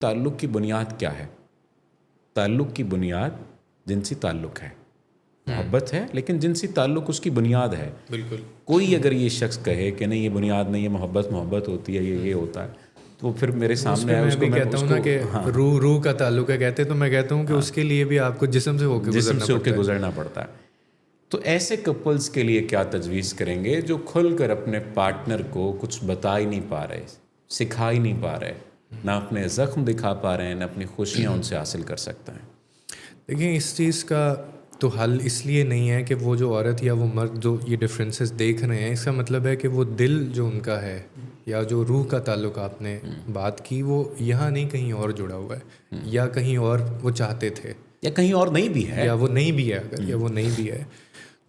تعلق کی بنیاد کیا ہے؟ تعلق کی بنیاد جنسی تعلق ہے، محبت ہے، لیکن جنسی تعلق اس کی بنیاد ہے. بالکل. کوئی اگر یہ شخص کہے کہ نہیں یہ بنیاد نہیں ہے، محبت ہوتی ہے، یہ ہوتا ہے، تو پھر میرے سامنے میں بھی کہتا ہوں نا کہ روح کا تعلق ہے کہتے، تو میں کہتا ہوں کہ اس کے لیے بھی آپ کو جسم سے ہو کے گزرنا پڑتا ہے. تو ایسے کپلز کے لیے کیا تجویز کریں گے جو کھل کر اپنے پارٹنر کو کچھ بتا ہی نہیں پا رہے، سکھا ہی نہیں پا رہے، نہ اپنے زخم دکھا پا رہے ہیں، نہ اپنی خوشیاں ان سے حاصل کر سکتے ہیں؟ دیکھیں اس چیز کا تو حل اس لیے نہیں ہے کہ وہ جو عورت یا وہ مرد جو یہ ڈفرینسز دیکھ رہے ہیں، اس کا مطلب ہے کہ وہ دل جو ان کا ہے یا جو روح کا تعلق آپ نے بات کی وہ یہاں نہیں کہیں اور جڑا ہوا ہے، یا کہیں اور وہ چاہتے تھے، یا کہیں اور نہیں بھی ہے، یا وہ نہیں بھی ہے، اگر یا وہ نہیں بھی ہے.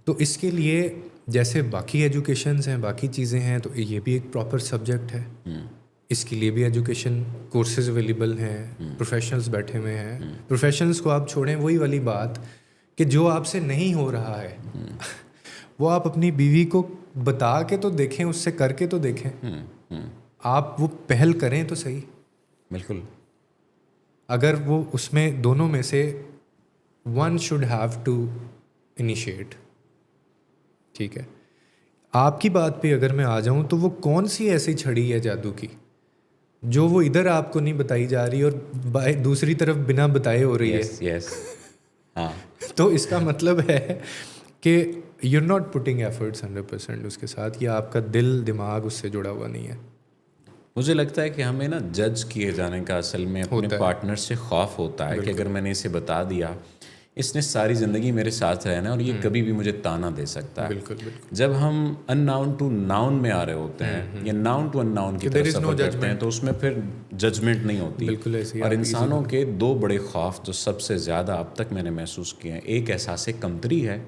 تو اس کے لیے جیسے باقی ایجوکیشنز ہیں، باقی چیزیں ہیں، تو یہ بھی ایک پراپر سبجیکٹ ہے. اس کے لیے بھی ایجوکیشن کورسز اویلیبل ہیں، پروفیشنلز بیٹھے ہوئے ہیں. پروفیشنلز کو آپ چھوڑیں، وہی والی بات کہ جو آپ سے نہیں ہو رہا ہے وہ آپ اپنی بیوی کو بتا کے تو دیکھیں، اس سے کر کے تو دیکھیں، آپ وہ پہل کریں تو صحیح. بالکل. اگر وہ اس میں دونوں میں سے one should have to initiate. ٹھیک ہے، آپ کی بات پہ اگر میں آ جاؤں تو وہ کون سی ایسی چھڑی ہے جادو کی جو وہ ادھر آپ کو نہیں بتائی جا رہی اور دوسری طرف بنا بتائے ہو رہی ہے؟ تو اس کا مطلب ہے کہ you are not putting efforts 100% اس کے ساتھ، یا آپ کا دل دماغ اس سے جڑا ہوا نہیں ہے. مجھے لگتا ہے کہ ہمیں نا جج کیے جانے کا اصل میں اپنے پارٹنر سے خوف ہوتا ہے کہ اگر میں نے اسے بتا دیا، اس نے ساری زندگی میرے ساتھ رہنا ہے اور یہ کبھی بھی مجھے تانا دے سکتا ہے. بالکل. جب ہم ان ناؤن ٹو ناؤن میں آ رہے ہوتے ہیں یا ناؤن ٹو ان ناؤن کی طرف سفر کرتے ہیں تو اس میں پھر ججمنٹ نہیں ہوتی. بالکل ایسے. اور انسانوں کے دو بڑے خوف جو سب سے زیادہ اب تک میں نے محسوس کیے ہیں، ایک احساس کمتری ہے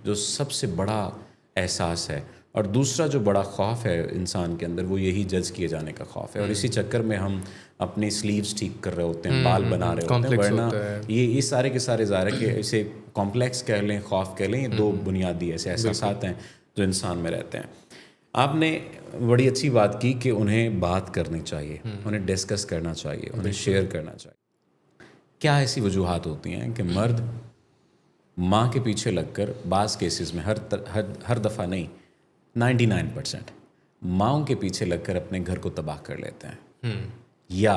جو سب سے بڑا احساس ہے، اور دوسرا جو بڑا خوف ہے انسان کے اندر وہ یہی جج کیے جانے کا خوف ہے. اور اسی چکر میں ہم اپنی سلیوز ٹھیک کر رہے ہوتے ہیں، بال بنا رہے ہوتے ہیں، ورنہ یہ سارے کے سارے ظاہر ہے کہ اسے کمپلیکس کہہ لیں، خوف کہہ لیں، یہ دو بنیادی ایسے احساسات ہیں جو انسان میں رہتے ہیں. آپ نے بڑی اچھی بات کی کہ انہیں بات کرنی چاہیے، انہیں ڈسکس کرنا چاہیے، انہیں شیئر کرنا چاہیے. کیا ایسی وجوہات ہوتی ہیں کہ مرد ماں کے پیچھے لگ کر بعض کیسز میں ہر دفعہ نہیں 99% ماؤں کے پیچھے لگ کر اپنے گھر کو تباہ کر لیتے ہیں، یا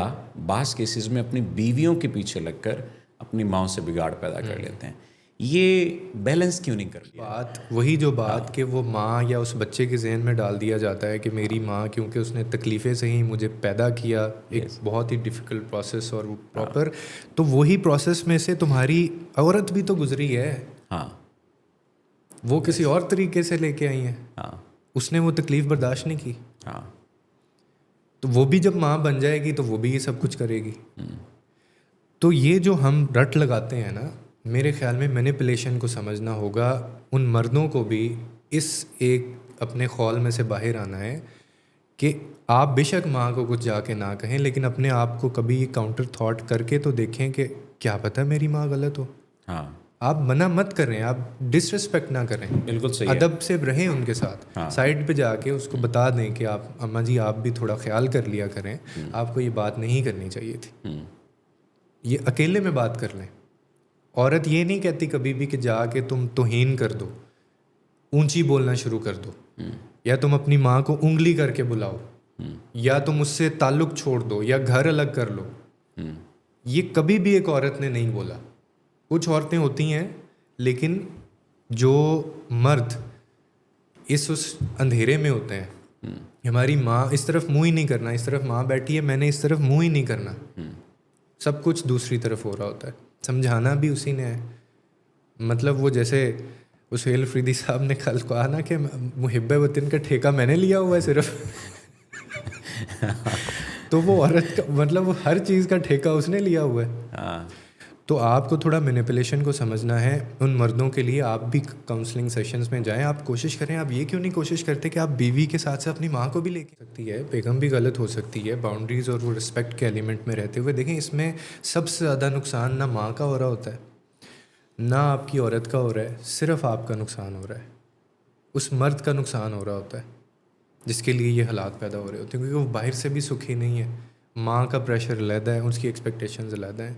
بعض کیسز میں اپنی بیویوں کے پیچھے لگ کر اپنی ماؤں سے بگاڑ پیدا کر لیتے ہیں؟ یہ بیلنس کیوں نہیں کر لیا؟ بات وہی جو بات کہ وہ ماں یا اس بچے کے ذہن میں ڈال دیا جاتا ہے کہ میری ماں کیونکہ اس نے تکلیفیں سے ہی مجھے پیدا کیا، ایک بہت ہی ڈیفیکلٹ پروسیس اور وہ پراپر، تو وہی پروسیس میں سے تمہاری عورت بھی تو گزری ہے. وہ کسی اور طریقے سے لے کے آئی ہیں، اس نے وہ تکلیف برداشت نہیں کی، تو وہ بھی جب ماں بن جائے گی تو وہ بھی یہ سب کچھ کرے گی. تو یہ جو ہم رٹ لگاتے ہیں نا، میرے خیال میں مینیپولیشن کو سمجھنا ہوگا. ان مردوں کو بھی اس ایک اپنے خول میں سے باہر آنا ہے کہ آپ بے شک ماں کو کچھ جا کے نہ کہیں، لیکن اپنے آپ کو کبھی کاؤنٹر تھاٹ کر کے تو دیکھیں کہ کیا پتہ میری ماں غلط ہو. آپ منع مت کریں، آپ ڈس رسپیکٹ نہ کریں، بالکل صحیح، ادب سے رہیں ان کے ساتھ. سائڈ پہ جا کے اس کو بتا دیں کہ آپ اماں جی آپ بھی تھوڑا خیال کر لیا کریں، آپ کو یہ بات نہیں کرنی چاہیے تھی. یہ اکیلے میں بات کر لیں. عورت یہ نہیں کہتی کبھی بھی کہ جا کے تم توہین کر دو، اونچی بولنا شروع کر دو، یا تم اپنی ماں کو انگلی کر کے بلاؤ، یا تم اس سے تعلق چھوڑ دو، یا گھر الگ کر لو. یہ کبھی بھی ایک عورت نے نہیں بولا. کچھ عورتیں ہوتی ہیں، لیکن جو مرد اس اندھیرے میں ہوتے ہیں، ہماری ماں اس طرف منہ ہی نہیں کرنا، اس طرف ماں بیٹھی ہے میں نے اس طرف منہ ہی نہیں کرنا، سب کچھ دوسری طرف ہو رہا ہوتا ہے. سمجھانا بھی اسی نے ہے. مطلب وہ جیسے سہیل افریدی صاحب نے کل کہا نا کہ محب وطن کا ٹھیکہ میں نے لیا ہوا ہے صرف. تو وہ عورت کا مطلب ہر چیز کا ٹھیکہ اس نے لیا ہوا ہے. تو آپ کو تھوڑا مینیپولیشن کو سمجھنا ہے. ان مردوں کے لیے آپ بھی کاؤنسلنگ سیشنز میں جائیں، آپ کوشش کریں. آپ یہ کیوں نہیں کوشش کرتے کہ آپ بیوی کے ساتھ ساتھ اپنی ماں کو بھی لے کے سکتی ہے، بیگم بھی غلط ہو سکتی ہے، باؤنڈریز اور وہ رسپیکٹ کے ایلیمنٹ میں رہتے ہوئے. دیکھیں اس میں سب سے زیادہ نقصان نہ ماں کا ہو رہا ہوتا ہے، نہ آپ کی عورت کا ہو رہا ہے، صرف آپ کا نقصان ہو رہا ہے. اس مرد کا نقصان ہو رہا ہوتا ہے جس کے لیے یہ حالات پیدا ہو رہے ہوتے ہیں، کیونکہ وہ باہر سے بھی سکھی نہیں ہے، ماں کا پریشر علیحدہ ہے, اس کی ایکسپیکٹیشنز علیحدہ ہیں,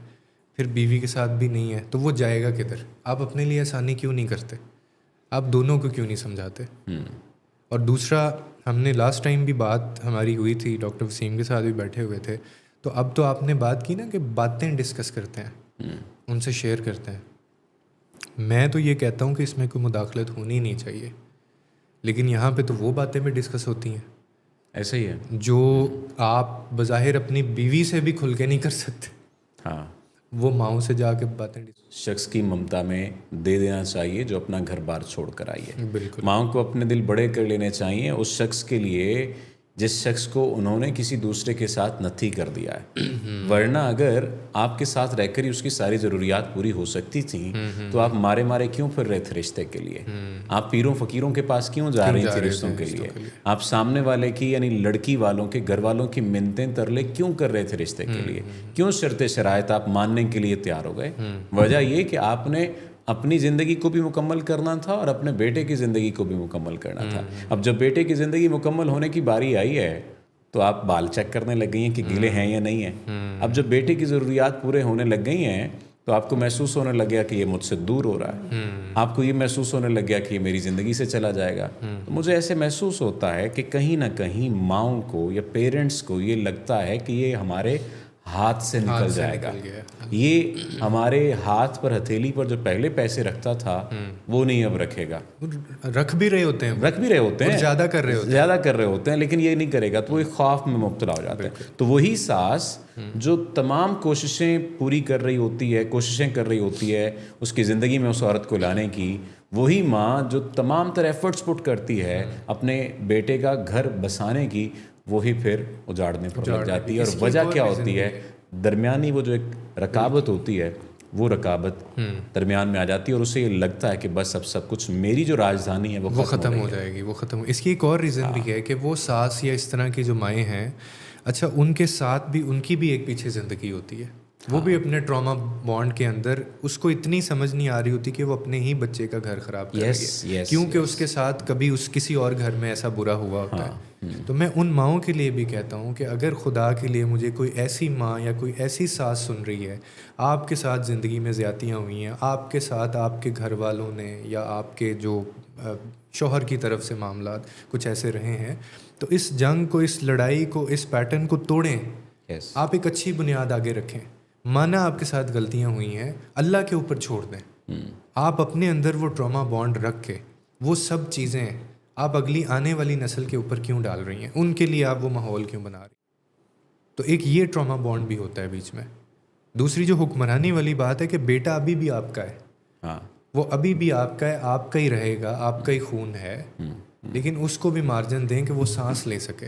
پھر بیوی کے ساتھ بھی نہیں ہے, تو وہ جائے گا کدھر؟ آپ اپنے لیے آسانی کیوں نہیں کرتے؟ آپ دونوں کو کیوں نہیں سمجھاتے؟ اور دوسرا, ہم نے لاسٹ ٹائم بھی بات ہماری ہوئی تھی, ڈاکٹر وسیم کے ساتھ بھی بیٹھے ہوئے تھے, تو اب تو آپ نے بات کی نا کہ باتیں ڈسکس کرتے ہیں, ان سے شیئر کرتے ہیں. میں تو یہ کہتا ہوں کہ اس میں کوئی مداخلت ہونی نہیں چاہیے, لیکن یہاں پہ تو وہ باتیں بھی ڈسکس ہوتی ہیں ایسا ہی ہے جو آپ بظاہر اپنی بیوی سے بھی کھل کے نہیں کر سکتے. ہاں, وہ ماؤں سے جا کے باتیں شخص کی ممتا میں دے دینا چاہیے جو اپنا گھر بار چھوڑ کر آئی ہے. بالکل ماؤں کو اپنے دل بڑے کر لینے چاہیے اس شخص کے لیے جس شخص کو انہوں نے کسی دوسرے کے ساتھ نتھی کر دیا ہے. ورنہ اگر آپ کے ساتھ رہ کر ہی اس کی ساری ضروریات پوری ہو سکتی تھیں تو آپ مارے مارے کیوں پھر رہے تھے رشتے کے لیے؟ آپ پیروں فقیروں کے پاس کیوں جا رہی تھی رشتوں کے لیے؟ آپ سامنے والے کی یعنی لڑکی والوں کے گھر والوں کی منتیں ترلے کیوں کر رہے تھے رشتے کے لیے؟ کیوں شرط شرائط آپ ماننے کے لیے تیار ہو گئے؟ وجہ یہ کہ آپ نے اپنی زندگی کو بھی مکمل کرنا تھا اور اپنے بیٹے کی زندگی کو بھی مکمل کرنا تھا. اب جب بیٹے کی زندگی مکمل ہونے کی باری آئی ہے تو آپ بال چیک کرنے لگ گئی ہیں کہ گیلے ہیں یا نہیں ہیں. اب جب بیٹے کی ضروریات پورے ہونے لگ گئی ہیں تو آپ کو محسوس ہونے لگ گیا کہ یہ مجھ سے دور ہو رہا ہے. آپ کو یہ محسوس ہونے لگ گیا کہ یہ میری زندگی سے چلا جائے گا. تو مجھے ایسے محسوس ہوتا ہے کہ کہیں نہ کہیں ماؤں کو یا پیرنٹس کو یہ لگتا ہے کہ یہ ہمارے ہاتھ سے نکل جائے گا. یہ ہمارے ہاتھ پر ہتھیلی پر جو پہلے پیسے رکھتا تھا وہ نہیں اب رکھے گا. رکھ بھی رہے ہوتے ہیں, زیادہ کر رہے ہوتے ہیں لیکن یہ نہیں کرے گا, تو وہ خوف میں مبتلا ہو جاتا ہے. تو وہی ساس جو تمام کوششیں پوری کر رہی ہوتی ہے, کوششیں کر رہی ہوتی ہے اس کی زندگی میں اس عورت کو لانے کی, وہی ماں جو تمام تر ایفرٹس پٹ کرتی ہے اپنے بیٹے کا گھر بسانے کی, وہی پھر اجاڑنے پر لگ جاتی ہے. اور وجہ کیا ہوتی ہے؟ درمیانی وہ جو ایک رکابت ہوتی ہے, وہ رکابت درمیان میں آ جاتی ہے اور اسے یہ لگتا ہے کہ بس اب سب کچھ میری جو راجدھانی ہے وہ ختم ہو جائے گی, وہ ختم. اس کی ایک اور ریزن بھی ہے کہ وہ ساس یا اس طرح کی جو مائیں ہیں, اچھا ان کے ساتھ بھی ان کی بھی ایک پیچھے زندگی ہوتی ہے. وہ بھی اپنے ٹراما بانڈ کے اندر اس کو اتنی سمجھ نہیں آ رہی ہوتی کہ وہ اپنے ہی بچے کا گھر خراب کر رہی ہے, کیونکہ اس کے ساتھ کبھی اس کسی اور گھر میں ایسا برا ہوا ہوتا ہے. تو میں ان ماؤں کے لیے بھی کہتا ہوں کہ اگر خدا کے لیے مجھے کوئی ایسی ماں یا کوئی ایسی ساس سن رہی ہے, آپ کے ساتھ زندگی میں زیادتیاں ہوئی ہیں, آپ کے ساتھ آپ کے گھر والوں نے یا آپ کے جو شوہر کی طرف سے معاملات کچھ ایسے رہے ہیں, تو اس جنگ کو, اس لڑائی کو, اس پیٹرن کو توڑیں. آپ ایک اچھی بنیاد آگے رکھیں. مانا آپ کے ساتھ غلطیاں ہوئی ہیں, اللہ کے اوپر چھوڑ دیں. آپ اپنے اندر وہ ٹراما بانڈ رکھ کے وہ سب چیزیں آپ اگلی آنے والی نسل کے اوپر کیوں ڈال رہی ہیں, ان کے لیے آپ وہ ماحول کیوں بنا رہی ہیں؟ تو ایک یہ ٹراما بانڈ بھی ہوتا ہے بیچ میں. دوسری جو حکمرانی والی بات ہے کہ بیٹا ابھی بھی آپ کا ہے, وہ ابھی بھی آپ کا ہے, آپ کا ہی رہے گا, آپ کا ہی خون ہے, لیکن اس کو بھی مارجن دیں کہ وہ سانس لے سکے.